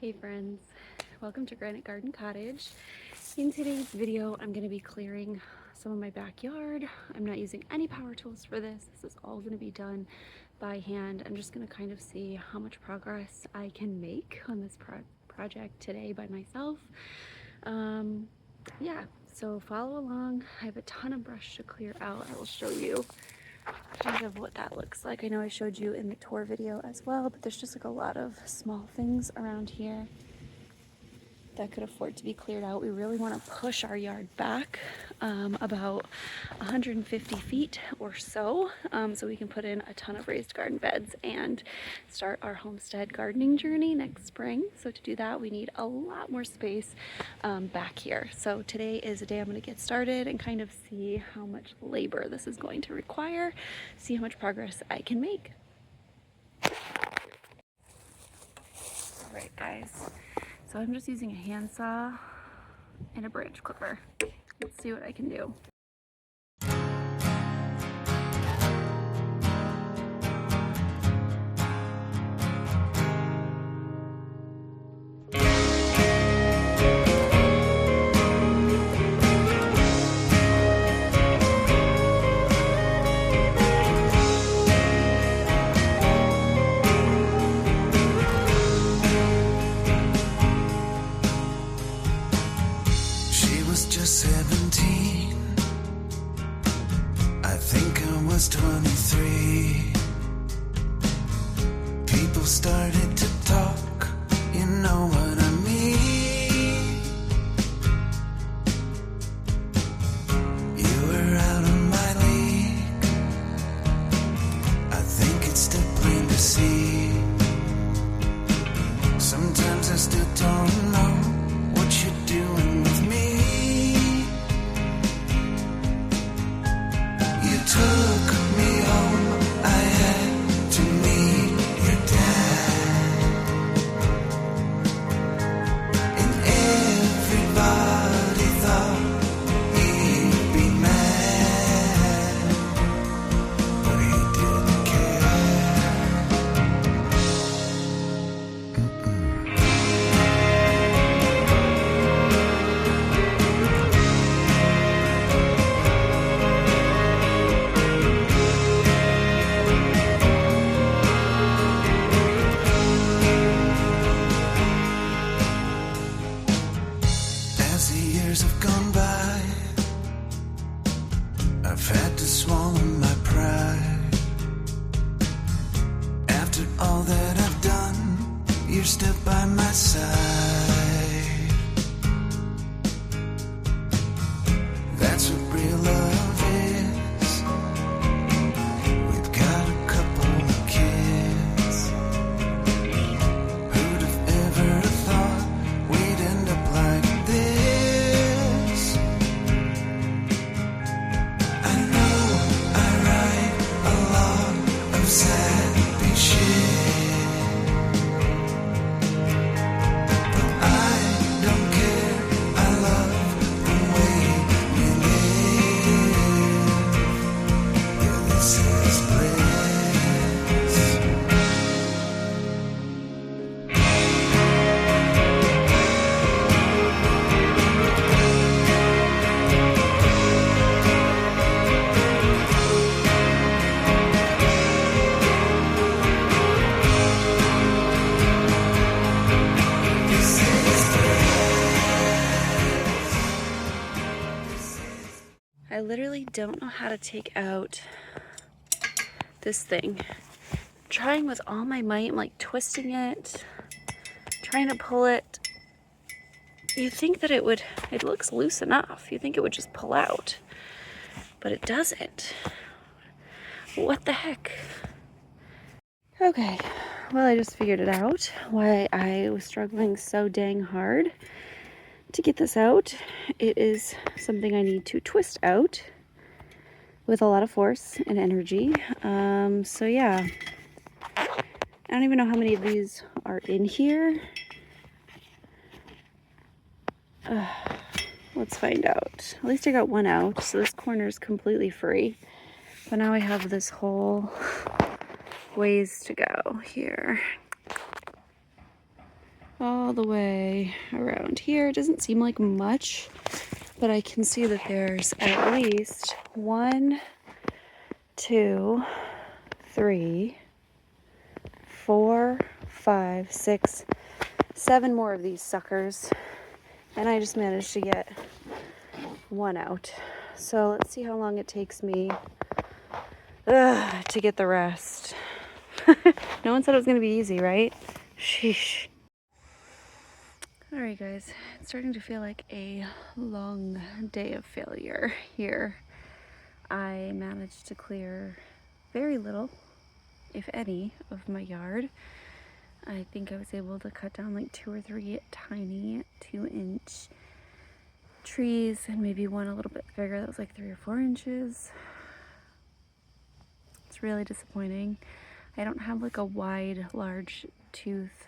Hey friends, welcome to Granite Garden Cottage. In today's video, I'm going to be clearing some of my backyard. I'm not using any power tools for this. This is all going to be done by hand. I'm just going to kind of see how much progress I can make on this project today by myself. Yeah, so follow along. I have a ton of brush to clear out. I will show you kind of what that looks like. I know I showed you in the tour video as well, but there's just like a lot of small things around here that could afford to be cleared out. We really want to push our yard back about 150 feet or so, so we can put in a ton of raised garden beds and start our homestead gardening journey next spring. So to do that, we need a lot more space back here. So today is a day I'm going to get started and kind of see how much labor this is going to require, see how much progress I can make. All right, guys. So I'm just using a handsaw and a branch clipper. Let's see what I can do. Just 17, I think I was 23. People started to talk, you know what I mean. You were out of my league, I think it's still plain to see. Sometimes I still don't know what you're doing with me. Took me home, I had to meet your dad. And everybody thought he'd be mad, but he didn't have gone by, I've had to swallow my pride. After all that I've done, you're still by my side. That's what real love is. We've got a couple of kids. Who'd have ever thought we'd end up like this? I literally don't know how to take out this thing. I'm trying with all my might. I'm like twisting it, trying to pull it. You think that it looks loose enough. You think it would just pull out, but it doesn't. What the heck? Okay, well, I just figured it out why I was struggling so dang hard to get this out. It is something I need to twist out with a lot of force and energy. So yeah, I don't even know how many of these are in here. Let's find out. At least I got one out, so this corner is completely free. But now I have this whole ways to go here. all the way around here. It doesn't seem like much, but I can see that there's at least 1, 2, 3, 4, 5, 6, 7 more of these suckers, and I just managed to get 1 out. So let's see how long it takes me to get the rest. No one said it was going to be easy, right? Sheesh. Alright guys, it's starting to feel like a long day of failure here. I managed to clear very little, if any, of my yard. I think I was able to cut down like 2 or 3 tiny 2-inch trees and maybe one a little bit bigger that was like 3 or 4 inches. It's really disappointing. I don't have like a wide, large tooth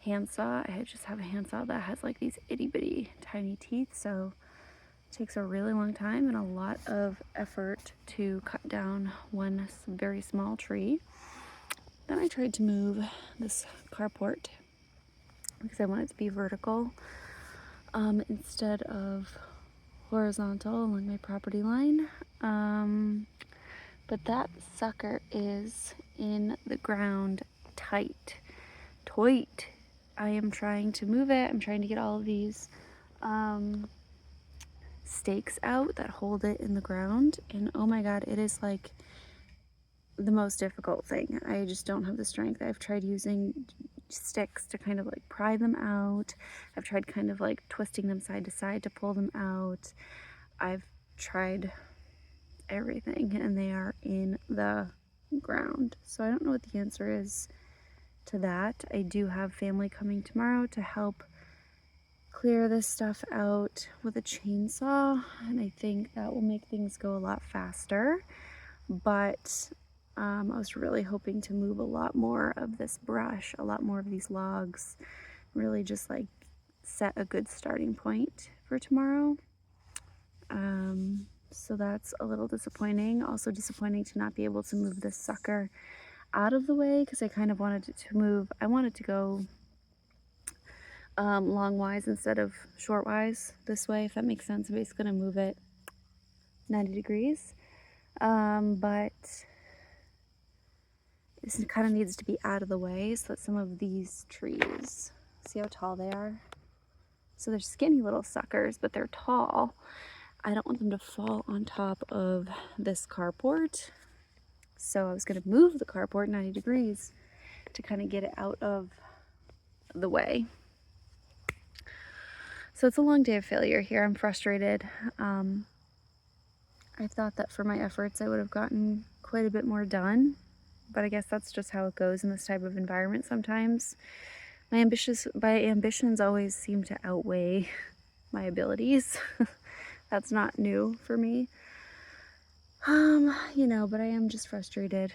handsaw. I just have a handsaw that has like these itty bitty tiny teeth, so it takes a really long time and a lot of effort to cut down one very small tree. Then I tried to move this carport because I want it to be vertical instead of horizontal along my property line. But that sucker is in the ground tight. I am trying to move it. I'm trying to get all of these stakes out that hold it in the ground. And oh my God, it is like the most difficult thing. I just don't have the strength. I've tried using sticks to kind of like pry them out. I've tried kind of like twisting them side to side to pull them out. I've tried everything and they are in the ground. So I don't know what the answer is to that. I do have family coming tomorrow to help clear this stuff out with a chainsaw, and I think that will make things go a lot faster. But I was really hoping to move a lot more of this brush, a lot more of these logs, really just like set a good starting point for tomorrow. So that's a little disappointing. Also disappointing to not be able to move this sucker out of the way because I kind of wanted it to move. I wanted to go longwise instead of shortwise this way, if that makes sense. I'm basically going to move it 90 degrees. But this kind of needs to be out of the way so that some of these trees, see how tall they are? So they're skinny little suckers, but they're tall. I don't want them to fall on top of this carport. So I was going to move the carport 90 degrees to kind of get it out of the way. So it's a long day of failure here. I'm frustrated. I thought that for my efforts I would have gotten quite a bit more done, but I guess that's just how it goes in this type of environment sometimes. My ambitions always seem to outweigh my abilities. That's not new for me. You know, but I am just frustrated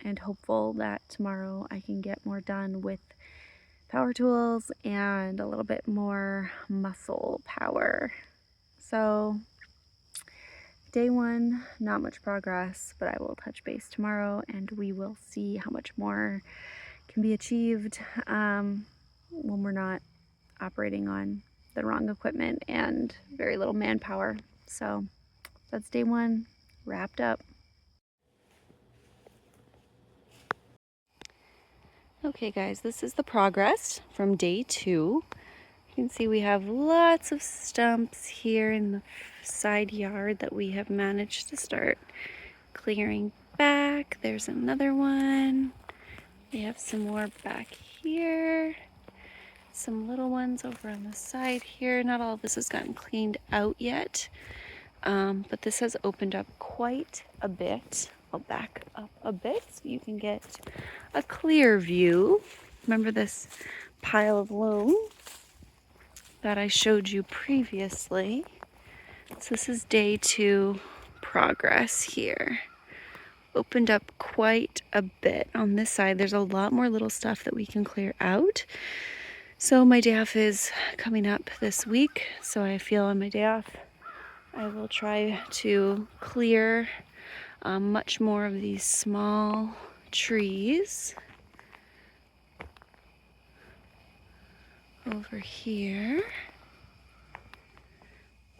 and hopeful that tomorrow I can get more done with power tools and a little bit more muscle power. So day 1, not much progress, but I will touch base tomorrow and we will see how much more can be achieved when we're not operating on the wrong equipment and very little manpower. So that's day 1 wrapped up. Okay guys, this is the progress from day 2. You can see we have lots of stumps here in the side yard that we have managed to start clearing back. There's another one. We have some more back here. Some little ones over on the side here. Not all of this has gotten cleaned out yet, but this has opened up quite a bit. I'll back up a bit so you can get a clear view. Remember this pile of loam that I showed you previously? So this is day 2 progress here. Opened up quite a bit on this side. There's a lot more little stuff that we can clear out. So my day off is coming up this week, so I feel on my day off I will try to clear much more of these small trees. over here.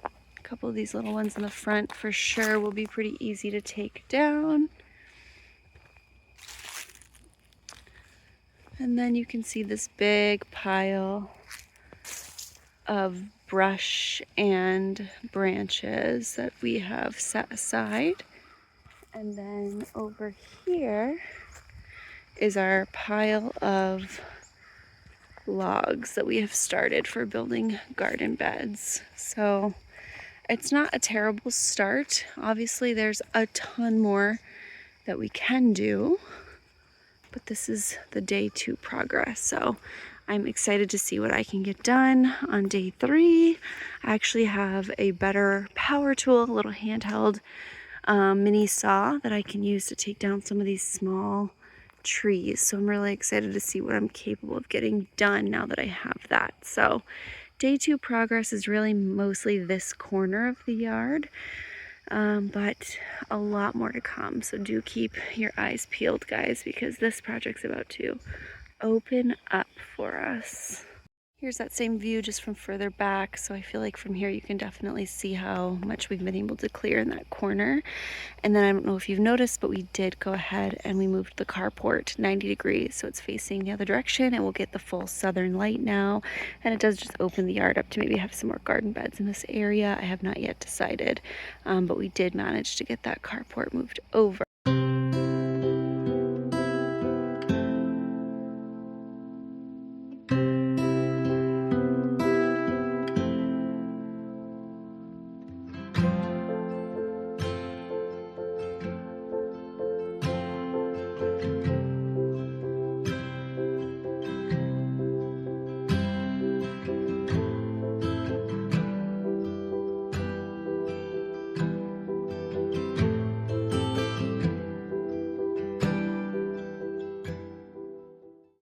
A couple of these little ones in the front for sure will be pretty easy to take down. And then you can see this big pile of brush and branches that we have set aside. And then over here is our pile of logs that we have started for building garden beds. So it's not a terrible start. Obviously there's a ton more that we can do, but this is the day 2 progress. So I'm excited to see what I can get done on day 3. I actually have a better power tool, a little handheld mini saw that I can use to take down some of these small trees. So I'm really excited to see what I'm capable of getting done now that I have that. So day 2 progress is really mostly this corner of the yard, but a lot more to come. So do keep your eyes peeled, guys, because this project's about to open up for us. Here's that same view just from further back. So I feel like from here you can definitely see how much we've been able to clear in that corner. And then I don't know if you've noticed, but we did go ahead and we moved the carport 90 degrees. So it's facing the other direction and we'll get the full southern light now. And it does just open the yard up to maybe have some more garden beds in this area. I have not yet decided, but we did manage to get that carport moved over.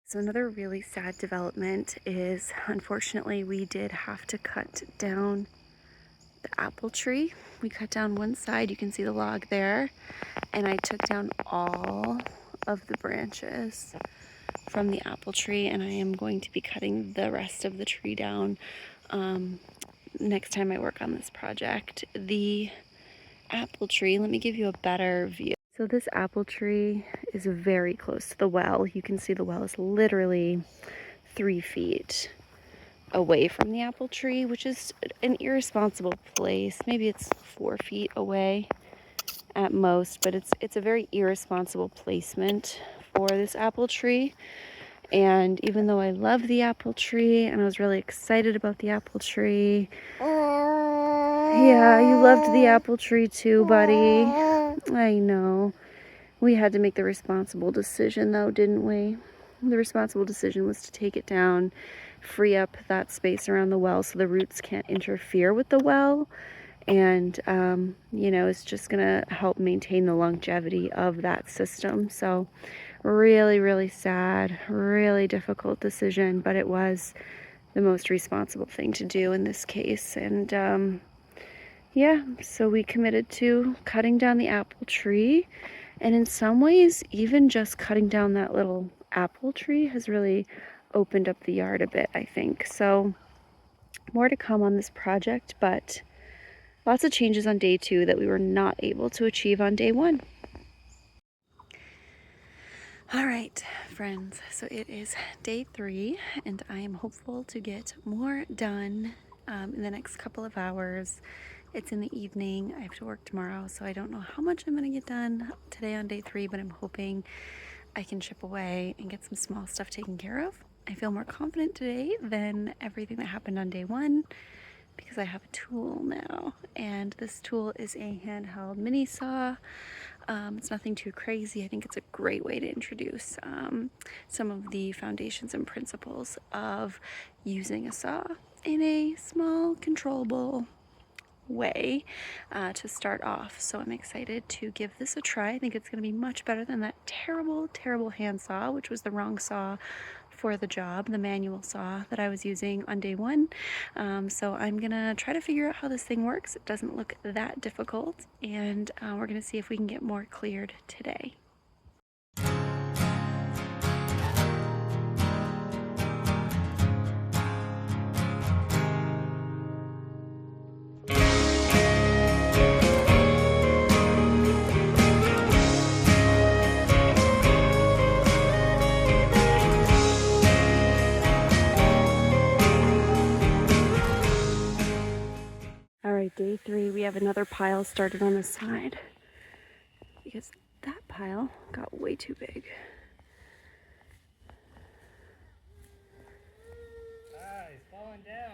So another really sad development is, unfortunately, we did have to cut down the apple tree. We cut down one side, you can see the log there, and I took down all of the branches from the apple tree, and I am going to be cutting the rest of the tree down next time I work on this project. The apple tree, let me give you a better view. So this apple tree is very close to the well. You can see the well is literally 3 feet away from the apple tree, which is an irresponsible place. Maybe it's 4 feet away at most, but it's a very irresponsible placement for this apple tree. And even though I love the apple tree and I was really excited about the apple tree, yeah, you loved the apple tree too, buddy. I know. We had to make the responsible decision though, didn't we? The responsible decision was to take it down, free up that space around the well so the roots can't interfere with the well. And, you know, it's just gonna help maintain the longevity of that system. So really, really sad, really difficult decision, but it was the most responsible thing to do in this case. And, yeah, so we committed to cutting down the apple tree, and in some ways even just cutting down that little apple tree has really opened up the yard a bit, I think. So more to come on this project, but lots of changes on day 2 that we were not able to achieve on day 1. All right, friends, so it is day 3 and I am hopeful to get more done in the next couple of hours. It's in the evening. I have to work tomorrow, so I don't know how much I'm going to get done today on day 3, but I'm hoping I can chip away and get some small stuff taken care of. I feel more confident today than everything that happened on day 1 because I have a tool now, and this tool is a handheld mini saw. It's nothing too crazy. I think it's a great way to introduce some of the foundations and principles of using a saw in a small, controllable way to start off. So I'm excited to give this a try. I think it's going to be much better than that terrible hand saw, which was the wrong saw for the job, the manual saw that I was using on day 1. So I'm gonna try to figure out how this thing works. It doesn't look that difficult, and we're gonna see if we can get more cleared today. right, day 3. We have another pile started on the side because that pile got way too big. Ah, he's falling down.